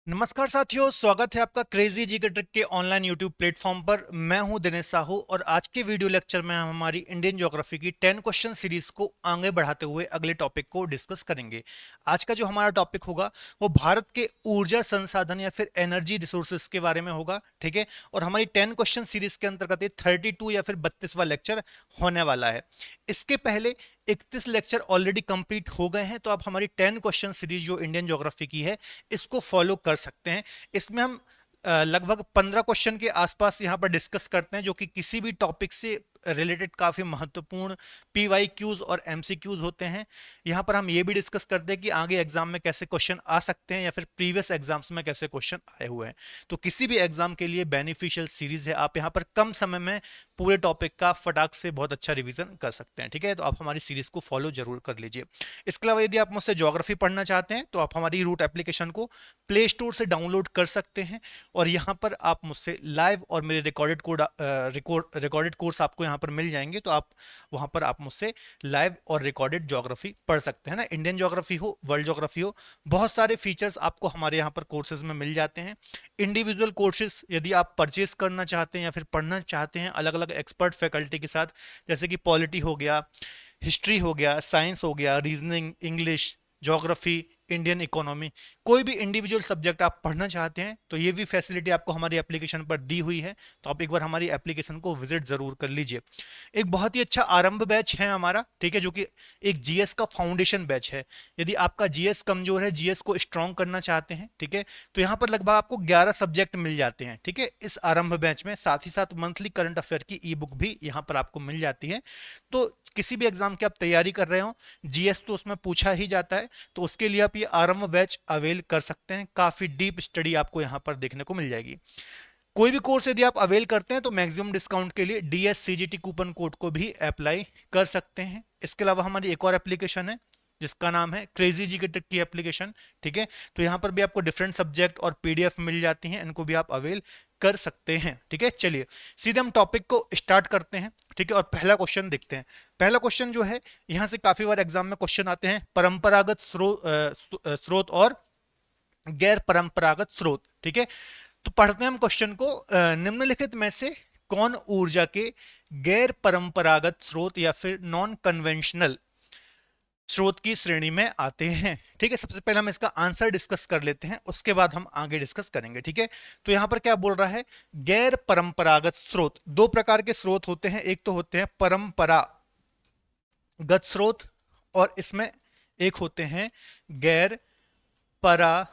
नमस्कार साथियों, स्वागत है आपका क्रेजी जी के ट्रिक के ऑनलाइन यूट्यूब प्लेटफॉर्म पर। मैं हूं दिनेश साहू और आज के वीडियो लेक्चर में हम हमारी इंडियन ज्योग्राफी की 10 क्वेश्चन सीरीज को आगे बढ़ाते हुए अगले टॉपिक को डिस्कस करेंगे। आज का जो हमारा टॉपिक होगा वो भारत के ऊर्जा संसाधन या फिर एनर्जी रिसोर्सेज के बारे में होगा, ठीक है। और हमारी 10 क्वेश्चन सीरीज के अंतर्गत ये 32 या फिर 32वां लेक्चर होने वाला है। इसके पहले 31 लेक्चर ऑलरेडी कंप्लीट हो गए हैं, तो आप हमारी 10 क्वेश्चन सीरीज जो इंडियन ज्योग्राफी की है इसको फॉलो कर सकते हैं। इसमें हम लगभग 15 क्वेश्चन के आसपास यहाँ पर डिस्कस करते हैं, जो कि किसी भी टॉपिक से रिलेटेड काफी महत्वपूर्ण पीवाईक्यूज और एमसीक्यूज होते हैं। यहाँ पर हम ये भी डिस्कस करते हैं कि आगे एग्जाम में कैसे क्वेश्चन आ सकते हैं या फिर प्रीवियस एग्जाम्स में कैसे क्वेश्चन आए हुए हैं। तो किसी भी एग्जाम के लिए बेनिफिशियल सीरीज है। आप यहाँ पर कम समय में पूरे टॉपिक का फटाक से बहुत अच्छा रिवीजन कर सकते हैं, ठीक है। तो आप हमारी सीरीज को फॉलो जरूर कर लीजिए। इसके अलावा यदि आप मुझसे ज्योग्राफी पढ़ना चाहते हैं तो आप हमारी रूट एप्लीकेशन को प्ले स्टोर से डाउनलोड कर सकते हैं और यहाँ पर आप मुझसे लाइव और मेरे रिकॉर्डेड कोर्स आपको यहाँ पर मिल जाएंगे। तो आप वहाँ पर आप मुझसे लाइव और रिकॉर्डेड ज्योग्राफी पढ़ सकते हैं ना। इंडियन ज्योग्राफी हो, वर्ल्ड ज्योग्राफी हो, बहुत सारे फीचर्स आपको हमारे यहाँ पर कोर्सेज में मिल जाते हैं। इंडिविजुअल कोर्सेज यदि आप परचेज करना चाहते हैं या फिर पढ़ना चाहते हैं अलग अलग एक्सपर्ट फैकल्टी के साथ, जैसे कि पॉलिटी हो गया, हिस्ट्री हो गया, साइंस हो गया, reasoning, English, geography, Indian economy, कोई भी इंडिविजुअल सब्जेक्ट आप पढ़ना चाहते हैं तो ये भी फैसिलिटी आपको हमारी एप्लीकेशन पर दी हुई है। तो आप एक बार हमारी एप्लीकेशन को विजिट जरूर कर लीजिए। एक बहुत ही अच्छा आरंभ बैच है हमारा, ठीक है, जो कि एक जीएस का फाउंडेशन बैच है। यदि आपका जीएस कमजोर है, जीएस को स्ट्रॉन्ग करना चाहते हैं, ठीक है, तो यहाँ पर लगभग आपको 11 सब्जेक्ट मिल जाते हैं, ठीक है, इस आरंभ बैच में। साथ ही साथ मंथली करंट अफेयर की ई बुक भी यहाँ पर आपको मिल जाती है। तो किसी भी एग्जाम की आप तैयारी कर रहे हो, जीएस तो उसमें पूछा ही जाता है, तो उसके लिए आप ये आरंभ बैच अवेल कर सकते हैं। काफी डीप स्टडी आपको यहाँ पर देखने को मिल जाएगी। कोई भी कोर्स यदि आप अवेल करते हैं तो मैक्सिमम डिस्काउंट के लिए डीएससीजीटी कूपन कोड को भी अप्लाई कर सकते हैं। इसके अलावा हमारी एक और एप्लीकेशन है जिसका नाम है क्रेजी जी के ट्रिक की एप्लीकेशन, ठीक है। तो यहाँ पर भी आपको डिफरेंट सब्जेक्ट और पीडीएफ मिल जाती हैं, इनको भी आप अवेल कर सकते हैं, ठीक है। चलिए सीधे हम टॉपिक को स्टार्ट करते हैं, ठीक है। और पहला क्वेश्चन देखते हैं। पहला क्वेश्चन जो है, यहाँ से काफी बार एग्जाम में क्वेश्चन आते हैं, परंपरागत स्रोत और गैर परंपरागत स्रोत, ठीक है। तो पढ़ते हैं हम क्वेश्चन को। निम्नलिखित में से कौन ऊर्जा के गैर परंपरागत स्रोत या फिर नॉन कन्वेंशनल स्रोत की श्रेणी में आते हैं, ठीक है। सबसे पहले हम इसका आंसर डिस्कस कर लेते हैं, उसके बाद हम आगे डिस्कस करेंगे, ठीक है। तो यहां पर क्या बोल रहा है, गैर परंपरागत स्रोत। दो प्रकार के स्रोत होते हैं, एक तो होते हैं परंपरागत स्रोत और इसमें एक होते हैं गैर परा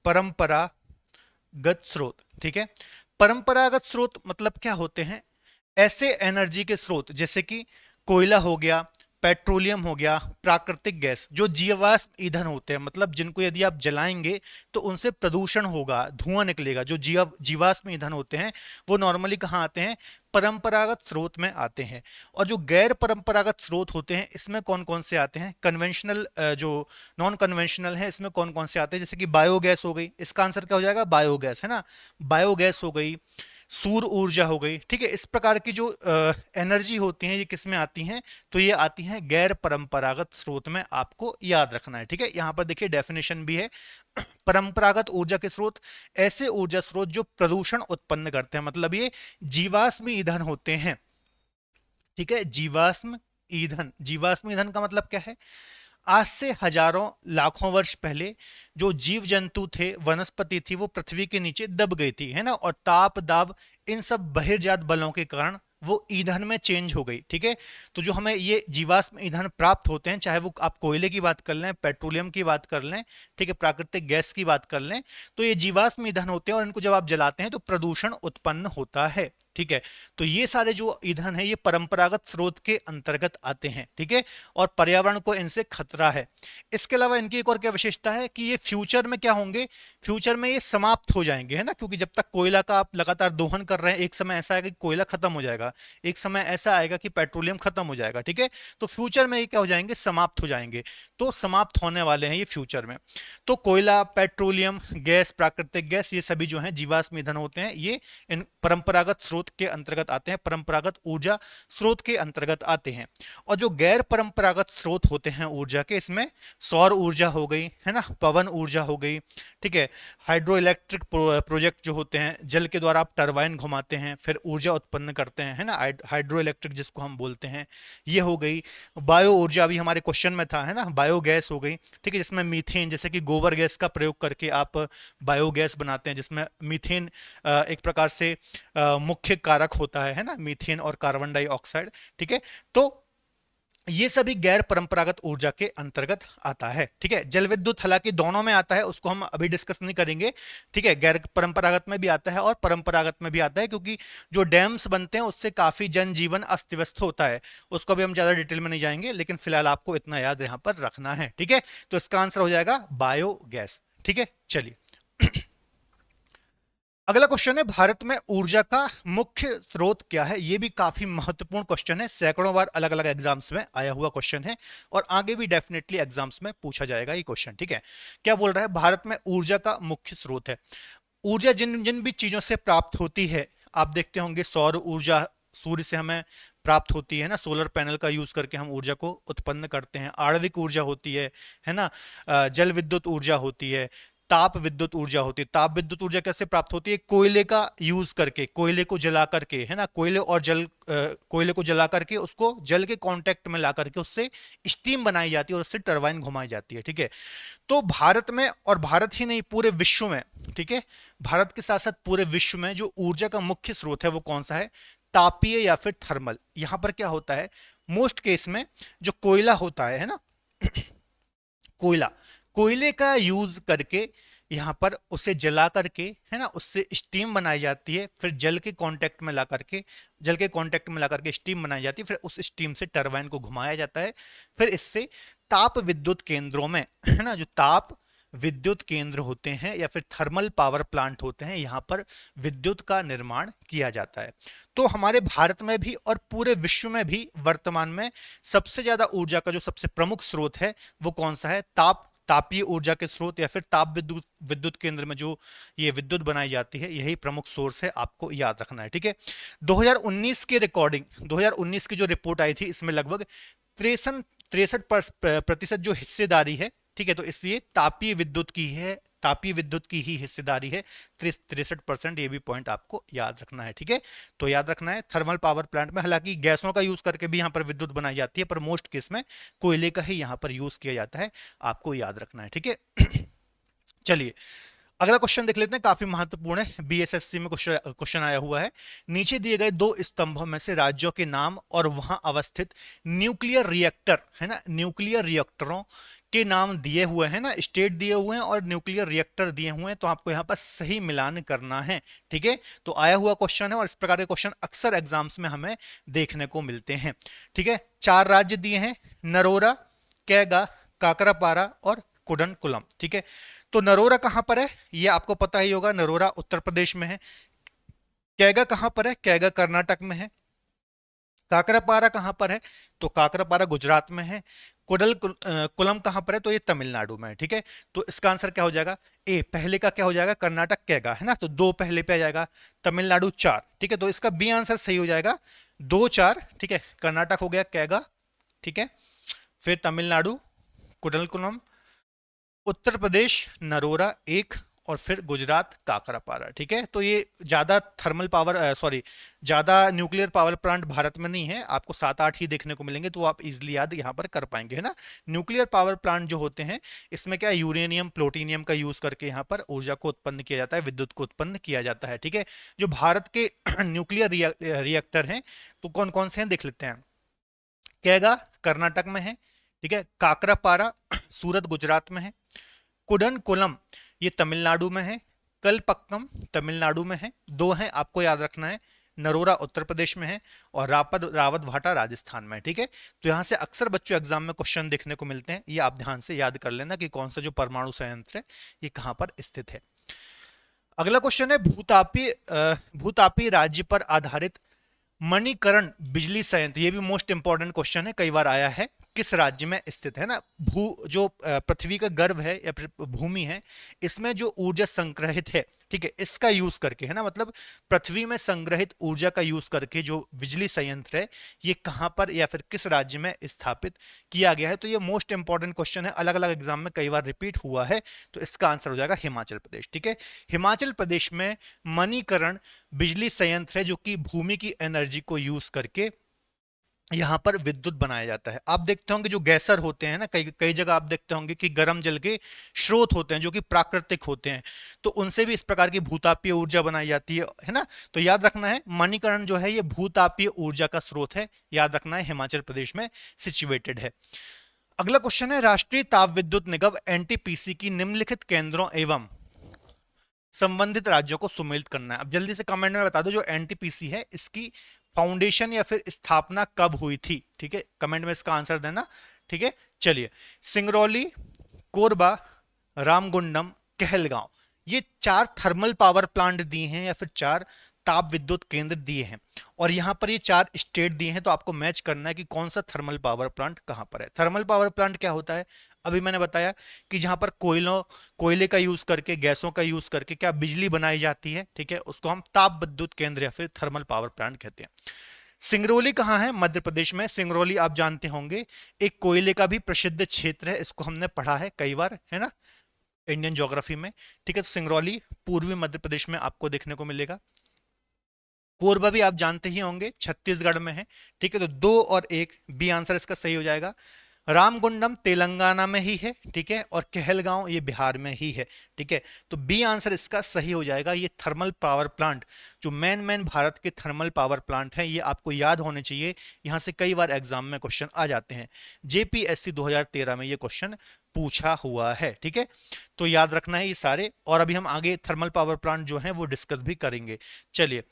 परंपरागत स्रोत, ठीक है। परंपरागत स्रोत मतलब क्या होते हैं, ऐसे एनर्जी के स्रोत जैसे कि कोयला हो गया, पेट्रोलियम हो गया, प्राकृतिक गैस, जो जीवाश्म ईंधन होते हैं, मतलब जिनको यदि आप जलाएंगे तो उनसे प्रदूषण होगा, धुआं निकलेगा। जो जीवाश्म ईंधन होते हैं वो नॉर्मली कहाँ आते हैं, परंपरागत स्रोत में आते हैं। और जो गैर परंपरागत स्रोत होते हैं इसमें कौन कौन से आते हैं, कन्वेंशनल, जो नॉन कन्वेंशनल है इसमें कौन कौन से आते हैं, जैसे कि बायोगैस हो गई, इसका आंसर क्या हो जाएगा, बायोगैस, है ना। बायोगैस हो गई, सूर्य ऊर्जा हो गई, ठीक है। इस प्रकार की जो एनर्जी होती है ये किस में आती हैं, तो ये आती हैं गैर परंपरागत स्रोत में, आपको याद रखना है, ठीक है। यहां पर देखिए डेफिनेशन भी है। परंपरागत ऊर्जा के स्रोत ऐसे ऊर्जा स्रोत जो प्रदूषण उत्पन्न करते हैं, मतलब ये जीवाश्म ईंधन होते हैं, ठीक है। जीवाश्म ईंधन, जीवाश्म ईंधन का मतलब क्या है, आज से हजारों लाखों वर्ष पहले जो जीव जंतु थे, वनस्पति थी, वो पृथ्वी के नीचे दब गई थी, है ना। और ताप दाब इन सब बहिर्जात बलों के कारण वो ईंधन में चेंज हो गई, ठीक है। तो जो हमें ये जीवाश्म ईंधन प्राप्त होते हैं, चाहे वो आप कोयले की बात कर लें, पेट्रोलियम की बात कर लें, ठीक है, प्राकृतिक गैस की बात कर लें, तो ये जीवाश्म ईंधन होते हैं और इनको जब आप जलाते हैं तो प्रदूषण उत्पन्न होता है, ठीक है। तो ये सारे जो ईंधन है ये परंपरागत स्रोत के अंतर्गत आते हैं, ठीक है, और पर्यावरण को इनसे खतरा है। इसके अलावा इनकी एक और क्या विशेषता है कि ये फ्यूचर में क्या होंगे, फ्यूचर में ये समाप्त हो जाएंगे, है ना। क्योंकि जब तक कोयला का आप लगातार दोहन कर रहे हैं, एक समय ऐसा आएगा कि कोयला खत्म हो जाएगा, एक समय ऐसा आएगा कि पेट्रोलियम खत्म हो जाएगा, ठीक है। तो फ्यूचर में ये क्या हो जाएंगे, समाप्त हो जाएंगे। तो समाप्त होने वाले हैं ये फ्यूचर में। तो कोयला, पेट्रोलियम, गैस, प्राकृतिक गैस, ये सभी जो है जीवाश्म ईंधन होते हैं, ये इन परंपरागत स्रोत स्रोत के अंतर्गत आते हैं, परंपरागत ऊर्जा स्रोत के अंतर्गत आते हैं। और जो गैर परंपरागत स्रोत होते हैं ऊर्जा के, इसमें सौर ऊर्जा हो गई, है ना, पवन ऊर्जा हो गई, ठीक है, हाइड्रो इलेक्ट्रिक प्रोजेक्ट जो होते हैं, जल के द्वारा आप टरबाइन घुमाते हैं फिर ऊर्जा उत्पन्न करते हैं, है ना, हाइड्रो इलेक्ट्रिक जिसको हम बोलते हैं, ये हो गई। बायो ऊर्जा अभी हमारे क्वेश्चन में था, है ना, बायोगैस हो गई, ठीक है, जिसमें मीथेन जैसे कि गोबर गैस का प्रयोग करके आप बायोगैस बनाते हैं, जिसमें मीथेन एक प्रकार से मुख्य कारक होता है ना, मीथेन और कार्बन डाइऑक्साइड, ठीक है। तो ये सभी गैर परंपरागत ऊर्जा के अंतर्गत आता है, ठीक है। जल विद्युत हालांकि दोनों में आता है, उसको हम अभी डिस्कस नहीं करेंगे, ठीक है। गैर परंपरागत में भी आता है और परंपरागत में भी आता है, क्योंकि जो डैम्स बनते हैं उससे काफी जनजीवन अस्त व्यस्त होता है, उसको भी हम ज्यादा डिटेल में नहीं जाएंगे, लेकिन फिलहाल आपको इतना याद यहां पर रखना है, ठीक है। तो इसका आंसर हो जाएगा बायोगैस, ठीक है। चलिए अगला क्वेश्चन है, भारत में ऊर्जा का मुख्य स्रोत क्या है। यह भी काफी महत्वपूर्ण क्वेश्चन है, सैकड़ों बार अलग अलग एग्जाम्स में आया हुआ क्वेश्चन है और आगे भी डेफिनेटली एग्जाम्स में पूछा जाएगा ये क्वेश्चन, ठीक है। क्या बोल रहा है, भारत में ऊर्जा का मुख्य स्रोत है। ऊर्जा जिन जिन भी चीजों से प्राप्त होती है, आप देखते होंगे सौर ऊर्जा सूर्य से हमें प्राप्त होती है ना, सोलर पैनल का यूज करके हम ऊर्जा को उत्पन्न करते हैं। आणविक ऊर्जा होती है ना, जल विद्युत ऊर्जा होती है, ताप विद्युत ऊर्जा होती है। ताप विद्युत ऊर्जा कैसे प्राप्त होती है, कोयले का यूज करके, कोयले को जला करके, है ना, कोयले और जल कोयले को जला करके उसको जल के कांटेक्ट में ला करके उससे स्टीम बनाई जाती है और उससे टरबाइन घुमाई जाती है, ठीक है। तो भारत में, और भारत ही नहीं पूरे विश्व में, ठीक है, भारत के साथ साथ पूरे विश्व में जो ऊर्जा का मुख्य स्रोत है वो कौन सा है, तापीय या फिर थर्मल। यहां पर क्या होता है, मोस्ट केस में जो कोयला होता है ना, कोयला, कोयले का यूज करके यहां पर उसे जला करके, है ना, उससे स्टीम बनाई जाती है, फिर जल के कांटेक्ट में ला करके, जल के कांटेक्ट में ला करके स्टीम बनाई जाती है, फिर उस स्टीम से टरबाइन को घुमाया जाता है, फिर इससे ताप विद्युत केंद्रों में, है ना, जो ताप विद्युत केंद्र होते हैं या फिर थर्मल पावर प्लांट होते हैं, यहां पर विद्युत का निर्माण किया जाता है। तो हमारे भारत में भी और पूरे विश्व में भी वर्तमान में सबसे ज्यादा ऊर्जा का जो सबसे प्रमुख स्रोत है वो कौन सा है, तापीय ऊर्जा के स्रोत या फिर ताप विद्युत विद्युत केंद्र में जो ये विद्युत बनाई जाती है, यही प्रमुख सोर्स है, आपको याद रखना है, ठीक है। 2019 के रिकॉर्डिंग, 2019 की जो रिपोर्ट आई थी, इसमें लगभग 63% जो हिस्सेदारी है, ठीक है, तो इसलिए तापीय विद्युत की है, तापीय विद्युत की ही हिस्सेदारी है 63%। ये भी पॉइंट आपको याद रखना है, ठीक है। तो याद रखना है थर्मल पावर प्लांट में हालांकि गैसों का यूज करके भी यहां पर विद्युत बनाई जाती है, पर मोस्ट केस में कोयले का ही यहां पर यूज किया जाता है, आपको याद रखना है, ठीक है। चलिए अगला क्वेश्चन देख लेते हैं, काफी महत्वपूर्ण है, बीएसएससी में क्वेश्चन आया हुआ है। नीचे दिए गए दो स्तंभों में से राज्यों के नाम और वहां अवस्थित न्यूक्लियर रिएक्टर, है ना, न्यूक्लियर रिएक्टरों के नाम दिए हुए हैं ना, स्टेट दिए हुए हैं और न्यूक्लियर रिएक्टर दिए हुए हैं, तो आपको यहाँ पर सही मिलान करना है, ठीक है। तो आया हुआ क्वेश्चन है और इस प्रकार के क्वेश्चन अक्सर एग्जाम्स में हमें देखने को मिलते हैं, ठीक है। 4 राज्य दिए हैं, नरोरा, कैगा, काकरापारा और कुडनकुलम, ठीक है। तो नरोरा कहां पर है, ये आपको पता ही होगा, नरोरा उत्तर प्रदेश में है। कैगा कहां पर है, कैगा कर्नाटक में है। काकरापारा कहां पर है, तो काकरापारा गुजरात में है। कुलम कहां पर है, तो ये तमिलनाडु में है, ठीक है। तो इसका आंसर क्या हो जाएगा, ए पहले का क्या हो जाएगा, कर्नाटक कैगा, है ना, तो 2 पहले पे आ जाएगा, तमिलनाडु 4, ठीक है। तो इसका बी आंसर सही हो जाएगा 2 4, ठीक है। कर्नाटक हो गया कैगा, ठीक है, फिर तमिलनाडु कुडनकुलम, उत्तर प्रदेश नरोरा 1 और फिर गुजरात काकरापारा, ठीक है। तो ये ज्यादा थर्मल पावर ज्यादा न्यूक्लियर पावर प्लांट भारत में नहीं है, आपको 7-8 ही देखने को मिलेंगे, तो आप इजिली याद यहाँ पर कर पाएंगे, है ना। न्यूक्लियर पावर प्लांट जो होते हैं इसमें क्या यूरेनियम प्लूटोनियम का यूज करके यहाँ पर ऊर्जा को उत्पन्न किया जाता है, विद्युत को उत्पन्न किया जाता है, ठीक है। जो भारत के न्यूक्लियर रिएक्टर हैं तो कौन कौन से हैं देख लेते हैं। कैगा कर्नाटक में है, ठीक है। काकरापारा सूरत गुजरात में है। कुडनकुलम ये तमिलनाडु में है। कलपक्कम तमिलनाडु में है। 2 हैं आपको याद रखना है, नरोरा उत्तर प्रदेश में है और रावत भाटा राजस्थान में है, ठीक है। तो यहां से अक्सर बच्चों एग्जाम में क्वेश्चन देखने को मिलते हैं, ये आप ध्यान से याद कर लेना कि कौन सा जो परमाणु संयंत्र है ये कहां पर स्थित है। अगला क्वेश्चन है, भूतापी राज्य पर आधारित मणिकरण बिजली संयंत्र, ये भी मोस्ट इंपॉर्टेंट क्वेश्चन है, कई बार आया है। किस राज्य में स्थित है ना। जो पृथ्वी का गर्भ है या फिर भूमि है, इसमें जो ऊर्जा संग्रहित है, ठीक है, इसका यूज करके है ना, मतलब पृथ्वी में संग्रहित ऊर्जा का यूज करके जो बिजली संयंत्र है, ये कहां पर या फिर किस राज्य में स्थापित किया गया है। तो ये मोस्ट इंपॉर्टेंट क्वेश्चन है, अलग अलग एग्जाम में कई बार रिपीट हुआ है। तो इसका आंसर हो जाएगा हिमाचल प्रदेश। ठीक है, हिमाचल प्रदेश में मणिकरण बिजली संयंत्र है, जो कि भूमि की एनर्जी को यूज करके यहां पर विद्युत बनाया जाता है। आप देखते होंगे जो गैसर होते हैं ना, कई कई जगह आप देखते होंगे कि गर्म जल के स्रोत होते हैं जो कि प्राकृतिक होते हैं, तो उनसे भी इस प्रकार की भूतापीय ऊर्जा बनाई जाती है ना। तो याद रखना है, मणिकरण जो है ये भूतापीय ऊर्जा का स्रोत है, याद रखना है, हिमाचल प्रदेश में सिचुएटेड है। अगला क्वेश्चन है, राष्ट्रीय ताप विद्युत निगम एनटीपीसी की निम्नलिखित केंद्रों एवं संबंधित राज्यों को सम्मिलित करना है। अब जल्दी से कमेंट में बता दो, जो एनटीपीसी है इसकी फाउंडेशन या फिर स्थापना कब हुई थी। ठीक है, कमेंट में इसका आंसर देना। ठीक है, चलिए, सिंगरौली, कोरबा, रामगुंडम, कहलगांव, ये 4 थर्मल पावर प्लांट दिए हैं या फिर 4 ताप विद्युत केंद्र दिए हैं, और यहां पर ये 4 स्टेट दिए हैं। तो आपको मैच करना है कि कौन सा थर्मल पावर प्लांट कहां पर है। थर्मल पावर प्लांट क्या होता है, अभी मैंने बताया कि जहां पर कोयले का यूज करके, गैसों का यूज करके क्या बिजली बनाई जाती है। ठीक है, उसको हम ताप विद्युत केंद्र या फिर थर्मल पावर प्लांट कहते हैं। सिंगरौली कहाँ है, मध्य प्रदेश में। सिंगरौली आप जानते होंगे एक कोयले का भी प्रसिद्ध क्षेत्र है, इसको हमने पढ़ा है कई बार, है ना, इंडियन ज्योग्राफी में। ठीक है, तो सिंगरौली पूर्वी मध्य प्रदेश में आपको देखने को मिलेगा। कोरबा भी आप जानते ही होंगे, छत्तीसगढ़ में है। ठीक है, तो 2 और 1 बी आंसर इसका सही हो जाएगा। रामगुंडम तेलंगाना में ही है, ठीक है, और कहलगांव ये बिहार में ही है। ठीक है, तो बी आंसर इसका सही हो जाएगा। ये थर्मल पावर प्लांट, जो मेन भारत के थर्मल पावर प्लांट हैं, ये आपको याद होने चाहिए। यहां से कई बार एग्जाम में क्वेश्चन आ जाते हैं, जेपीएससी 2013 में ये क्वेश्चन पूछा हुआ है। ठीक है, तो याद रखना है ये सारे, और अभी हम आगे थर्मल पावर प्लांट जो है वो डिस्कस भी करेंगे। चलिए,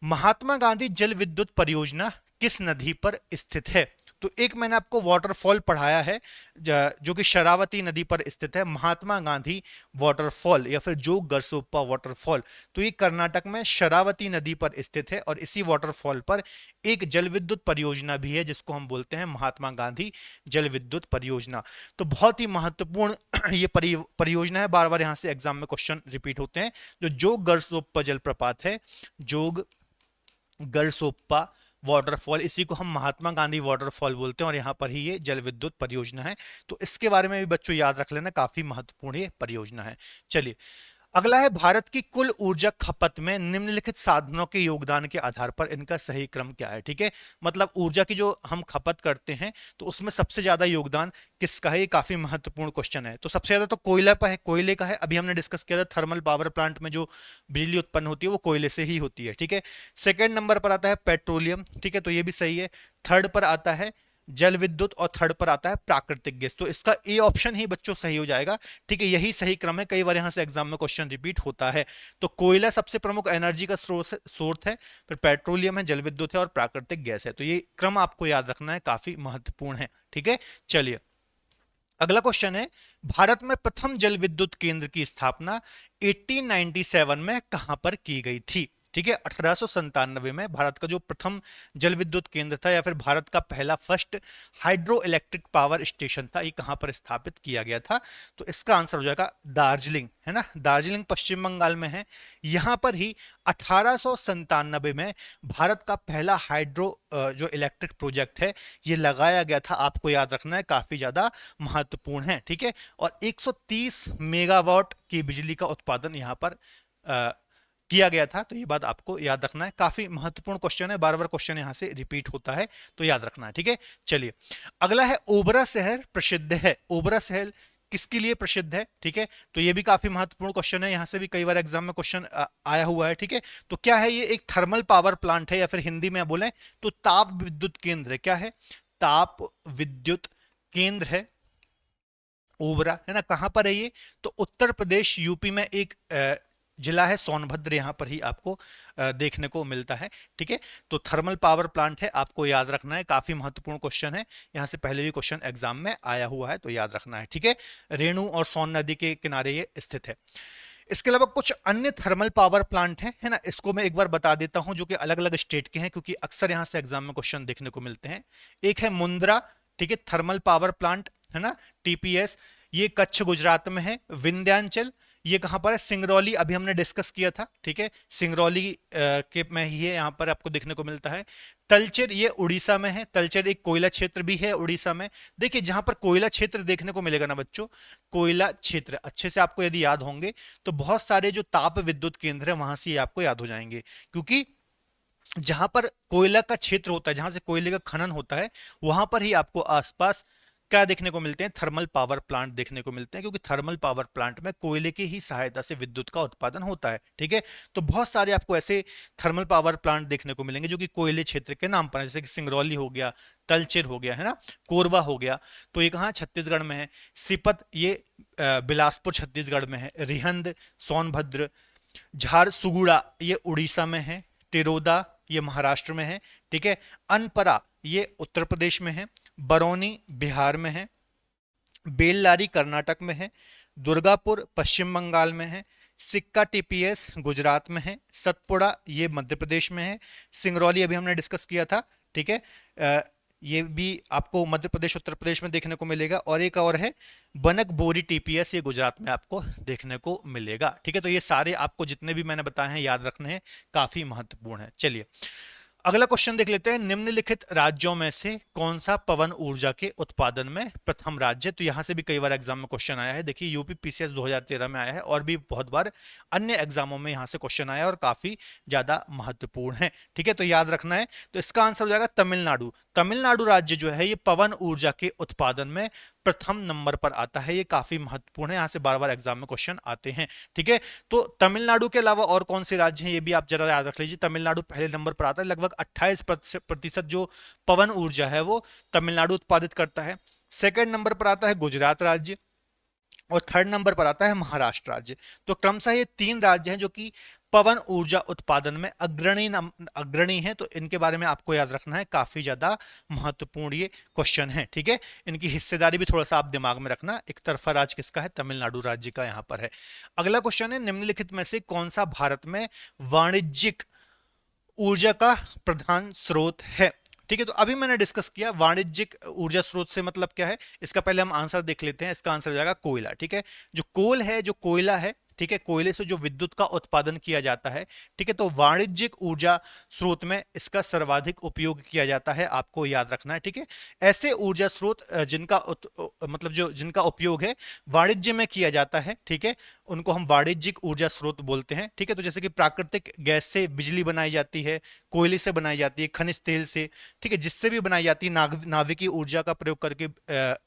महात्मा गांधी जल विद्युत परियोजना किस नदी पर स्थित है। तो एक मैंने आपको वाटरफॉल पढ़ाया है जो कि शरावती नदी पर स्थित है, महात्मा गांधी वाटरफॉल या फिर जोग गरसोप्पा वाटरफॉल। तो ये कर्नाटक में शरावती नदी पर स्थित है, और इसी वाटरफॉल पर एक जल विद्युत परियोजना भी है, जिसको हम बोलते हैं महात्मा गांधी जल विद्युत परियोजना। तो बहुत ही महत्वपूर्ण ये परियोजना है, बार बार यहां से एग्जाम में क्वेश्चन रिपीट होते हैं। जो जोग गरसोप्पा जलप्रपात है, जोग गरसोप्पा वाटरफॉल, इसी को हम महात्मा गांधी वाटरफॉल बोलते हैं, और यहाँ पर ही ये जल विद्युत परियोजना है। तो इसके बारे में भी बच्चों याद रख लेना, काफी महत्वपूर्ण ये परियोजना है। चलिए, अगला है, भारत की कुल ऊर्जा खपत में निम्नलिखित साधनों के योगदान के आधार पर इनका सही क्रम क्या है। ठीक है, मतलब ऊर्जा की जो हम खपत करते हैं, तो उसमें सबसे ज्यादा योगदान किसका है, ये काफी महत्वपूर्ण क्वेश्चन है। तो सबसे ज्यादा तो कोयला पर है, कोयले का है। अभी हमने डिस्कस किया था, थर्मल पावर प्लांट में जो बिजली उत्पन्न होती है वो कोयले से ही होती है। ठीक है, सेकेंड नंबर पर आता है पेट्रोलियम। ठीक है, तो ये भी सही है। थर्ड पर आता है जल विद्युत, और थर्ड पर आता है प्राकृतिक गैस। तो इसका ए ऑप्शन ही बच्चों सही हो जाएगा। ठीक है, यही सही क्रम है, कई बार यहां से एग्जाम में क्वेश्चन रिपीट होता है। तो कोयला सबसे प्रमुख एनर्जी का स्रोत है, फिर पेट्रोलियम है, जल विद्युत है, और प्राकृतिक गैस है। तो ये क्रम आपको याद रखना है, काफी महत्वपूर्ण है। ठीक है, चलिए, अगला क्वेश्चन है, भारत में प्रथम जल विद्युत केंद्र की स्थापना 1897 में कहां पर की गई थी। ठीक है, 1897 में भारत का जो प्रथम जल विद्युत केंद्र था, या फिर भारत का पहला first hydro electric power station था, ये कहां पर स्थापित किया गया था। तो इसका आंसर हो जाएगा दार्जिलिंग, है ना, दार्जिलिंग पश्चिम बंगाल में है। यहां पर ही 1897 में भारत का पहला हाइड्रो जो इलेक्ट्रिक प्रोजेक्ट है ये लगाया गया था। आपको याद रखना है, काफी ज्यादा महत्वपूर्ण है। ठीक है, और 130 मेगावाट की बिजली का उत्पादन यहां पर किया गया था। तो ये बात आपको याद रखना है, काफी महत्वपूर्ण क्वेश्चन है, बार बार क्वेश्चन यहां से रिपीट होता है, तो याद रखना है। ठीक है, चलिए, अगला है, ओबरा शहर प्रसिद्ध है। ओबरा शहर किसके लिए प्रसिद्ध है। ठीक है, तो ये भी काफी महत्वपूर्ण क्वेश्चन है, यहां से भी कई बार एग्जाम में क्वेश्चन आया हुआ है। ठीक है, तो क्या है ये, एक थर्मल पावर प्लांट है, या फिर हिंदी में बोले तो ताप विद्युत केंद्र है। क्या है, ताप विद्युत केंद्र है ओबरा, है ना। कहां पर है ये, तो उत्तर प्रदेश यूपी में एक जिला है सोनभद्र, यहां पर ही आपको देखने को मिलता है। ठीक है, तो थर्मल पावर प्लांट है, आपको याद रखना है, काफी महत्वपूर्ण क्वेश्चन है, यहां से पहले भी क्वेश्चन एग्जाम में आया हुआ है, तो याद रखना है। ठीक है, रेणु और सोन नदी के किनारे ये स्थित है। इसके अलावा कुछ अन्य थर्मल पावर प्लांट हैं, है ना, इसको मैं एक बार बता देता हूं, जो कि अलग अलग स्टेट के हैं, क्योंकि अक्सर यहां से एग्जाम में क्वेश्चन देखने को मिलते हैं। एक है मुंद्रा, ठीक है, थर्मल पावर प्लांट है ना, टीपीएस, ये कच्छ गुजरात में है। विंध्याचल ये कहां पर है, सिंगरौली, अभी हमने डिस्कस किया था, ठीक है, सिंगरौली के में ही है, यहां पर आपको देखने को मिलता है। तलचेर ये उड़ीसा में है, तलचेर एक कोयला क्षेत्र भी है उड़ीसा में। देखिए जहां पर कोयला क्षेत्र देखने को मिलेगा ना बच्चों, कोयला क्षेत्र अच्छे से आपको यदि याद होंगे तो बहुत सारे जो ताप विद्युत केंद्र है वहां से ये आपको याद हो जाएंगे, क्योंकि जहां पर कोयला का क्षेत्र होता है, जहां से कोयले का खनन होता है, वहां पर ही आपको आसपास क्या देखने को मिलते हैं, थर्मल पावर प्लांट देखने को मिलते हैं, क्योंकि थर्मल पावर प्लांट में कोयले की ही सहायता से विद्युत का उत्पादन होता है, ठीक है। तो बहुत सारे आपको ऐसे थर्मल पावर प्लांट देखने को मिलेंगे जो कि कोयले क्षेत्र के नाम पर है, जैसे कि सिंगरौली हो गया, तलचेर हो गया, है ना, कोरबा हो गया, तो ये कहाँ छत्तीसगढ़ में है। सिपत ये बिलासपुर छत्तीसगढ़ में है। रिहंद सोनभद्र, झारसुगुड़ा ये उड़ीसा में है। तिरोदा ये महाराष्ट्र में है, ठीक है। अनपरा ये उत्तर प्रदेश में है। बरौनी बिहार में है। बेल्लारी कर्नाटक में है। दुर्गापुर पश्चिम बंगाल में है। सिक्का टीपीएस गुजरात में है। सतपुड़ा ये मध्य प्रदेश में है। सिंगरौली अभी हमने डिस्कस किया था, ठीक है, ये भी आपको मध्य प्रदेश उत्तर प्रदेश में देखने को मिलेगा। और एक और है बनक बोरी टीपीएस, ये गुजरात में आपको देखने को मिलेगा, ठीक है। तो ये सारे आपको जितने भी मैंने बताए हैं याद रखने हैं, काफी महत्वपूर्ण है। चलिए अगला क्वेश्चन देख लेते हैं। निम्नलिखित राज्यों में से कौन सा पवन ऊर्जा के उत्पादन में प्रथम राज्य? तो यहां से भी कई बार एग्जाम में क्वेश्चन आया है। देखिए यूपी पीसीएस 2013 में आया है और भी बहुत बार अन्य एग्जामों में यहां से क्वेश्चन आया है और काफी ज्यादा महत्वपूर्ण है, ठीक है। तो याद रखना है, तो इसका आंसर हो जाएगा तमिलनाडु। तमिलनाडु राज्य जो है ये पवन ऊर्जा के उत्पादन में प्रथम नंबर पर आता है। ये काफी महत्वपूर्ण है, यहां से बार बार एग्जाम में क्वेश्चन आते हैं, ठीक है। तो तमिलनाडु के अलावा और कौन से राज्य हैं ये भी आप जरा याद रख लीजिए। तमिलनाडु पहले नंबर पर आता है, लगभग 28% जो पवन ऊर्जा है वो तमिलनाडु उत्पादित करता है। सेकंड नंबर पर आता है गुजरात राज्य और थर्ड नंबर पर आता है महाराष्ट्र राज्य। तो क्रमशः ये तीन राज्य हैं जो कि पवन ऊर्जा उत्पादन में अग्रणी हैं। तो इनके बारे में आपको याद रखना है, काफी ज्यादा महत्वपूर्ण ये क्वेश्चन है, ठीक है। इनकी हिस्सेदारी भी थोड़ा सा आप दिमाग में रखना। एक तरफा राज्य किसका है, तमिलनाडु राज्य का यहां पर है। अगला क्वेश्चन है निम्नलिखित में से कौन सा भारत में वाणिज्यिक ऊर्जा का प्रधान स्रोत है? ठीक है, तो अभी मैंने डिस्कस किया वाणिज्यिक ऊर्जा स्रोत से मतलब क्या है। इसका पहले हम आंसर देख लेते हैं। इसका आंसर हो जाएगा कोयला, ठीक है। जो कोल है, जो कोयला है, ठीक है, कोयले से जो विद्युत का उत्पादन किया जाता है, ठीक है, तो वाणिज्यिक ऊर्जा स्रोत में इसका सर्वाधिक उपयोग किया जाता है, आपको याद रखना है, ठीक है। ऐसे ऊर्जा स्रोत जिनका मतलब जो जिनका उपयोग है वाणिज्य में किया जाता है, ठीक है, उनको हम वाणिज्यिक ऊर्जा स्रोत बोलते हैं, ठीक है। तो जैसे कि प्राकृतिक गैस से बिजली बनाई जाती है, कोयले से बनाई जाती है, खनिज तेल से, ठीक है, जिससे भी बनाई जाती है, नाभिकीय ऊर्जा का प्रयोग करके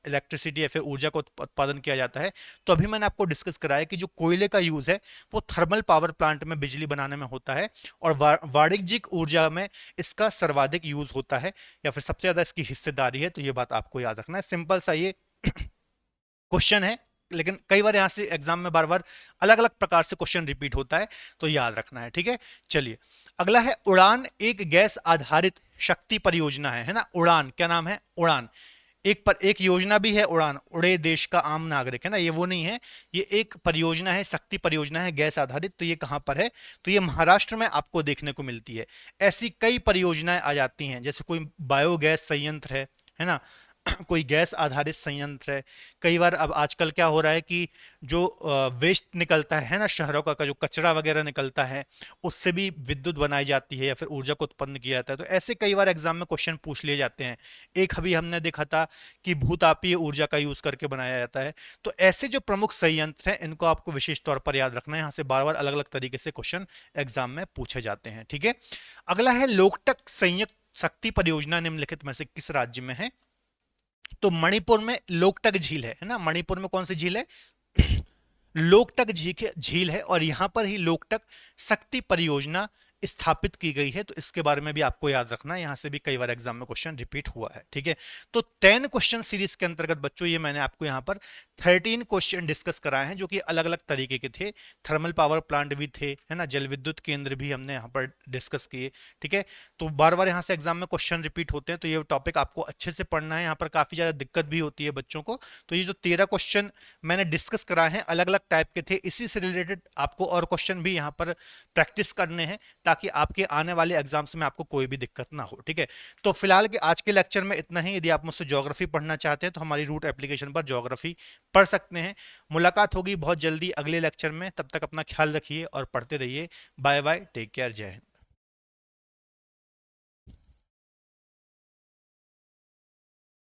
इलेक्ट्रिसिटी या फिर ऊर्जा का उत्पादन किया जाता है। तो अभी मैंने आपको डिस्कस कराया कि जो कोयले का यूज है वो थर्मल पावर प्लांट में बिजली बनाने में होता है और वाणिज्यिक ऊर्जा में इसका सर्वाधिक यूज होता है या फिर सबसे ज्यादा इसकी हिस्सेदारी है। तो ये बात आपको याद रखना है। सिंपल सा ये क्वेश्चन है, लेकिन कई बार यहां से एग्जाम में बार बार अलग अलग प्रकार से क्वेश्चन रिपीट होता है, तो याद रखना है, ठीक है। चलिए अगला है उड़ान, एक गैस आधारित शक्ति परियोजना है ना। उड़ान क्या नाम है, उड़ान एक योजना भी है। उड़ान उड़े देश का आम नागरिक, है ना, ये वो नहीं है, ये एक परियोजना है, शक्ति परियोजना है गैस आधारित। तो ये कहां पर है, तो ये महाराष्ट्र में आपको देखने को मिलती है। ऐसी कई परियोजनाएं आ जाती हैं, जैसे कोई बायोगैस संयंत्र है ना, कोई गैस आधारित संयंत्र है। कई बार अब आजकल क्या हो रहा है कि जो वेस्ट निकलता है ना, शहरों का जो कचरा वगैरह निकलता है, उससे भी विद्युत बनाई जाती है या फिर ऊर्जा को उत्पन्न किया जाता है। तो ऐसे कई बार एग्जाम में क्वेश्चन पूछ लिए जाते हैं। एक अभी हमने देखा था कि भूतापीय ऊर्जा का यूज करके बनाया जाता है। तो ऐसे जो प्रमुख संयंत्र हैं इनको आपको विशेष तौर पर याद रखना है। यहाँ से बार बार अलग अलग तरीके से क्वेश्चन एग्जाम में पूछे जाते हैं, ठीक है। अगला है लोकटक संयुक्त शक्ति परियोजना निम्नलिखित में से किस राज्य में है? तो मणिपुर में लोकटक झील है ना। मणिपुर में कौन सी झील है, लोकटक झील है और यहां पर ही लोकटक शक्ति परियोजना स्थापित की गई है। तो इसके बारे में भी आपको याद रखना है, यहां से भी कई बार एग्जाम में क्वेश्चन रिपीट हुआ है, ठीक है। तो 10 क्वेश्चन सीरीज के अंतर्गत बच्चों ये मैंने आपको यहां पर 13 क्वेश्चन डिस्कस कराए हैं जो कि अलग अलग तरीके के थे। थर्मल पावर प्लांट भी थे, है ना, जल विद्युत केंद्र भी हमने यहाँ पर डिस्कस किए, ठीक है। तो बार बार यहाँ से एग्जाम में क्वेश्चन रिपीट होते हैं, तो ये टॉपिक आपको अच्छे से पढ़ना है। यहाँ पर काफी ज्यादा दिक्कत भी होती है बच्चों को। तो ये जो 13 क्वेश्चन मैंने डिस्कस कराए हैं अलग अलग टाइप के थे, इसी से रिलेटेड आपको और क्वेश्चन भी यहाँ पर प्रैक्टिस करने हैं ताकि आपके आने वाले एग्जाम्स में आपको कोई भी दिक्कत ना हो। ठीक है, तो फिलहाल के आज के लेक्चर में इतना ही। यदि आप मुझसे ज्योग्राफी पढ़ना चाहते हैं तो हमारी रूट एप्लीकेशन पर ज्योग्राफी पढ़ सकते हैं। मुलाकात होगी बहुत जल्दी अगले लेक्चर में, तब तक अपना ख्याल रखिए और पढ़ते रहिए। बाय बाय, टेक केयर, जय हिंद।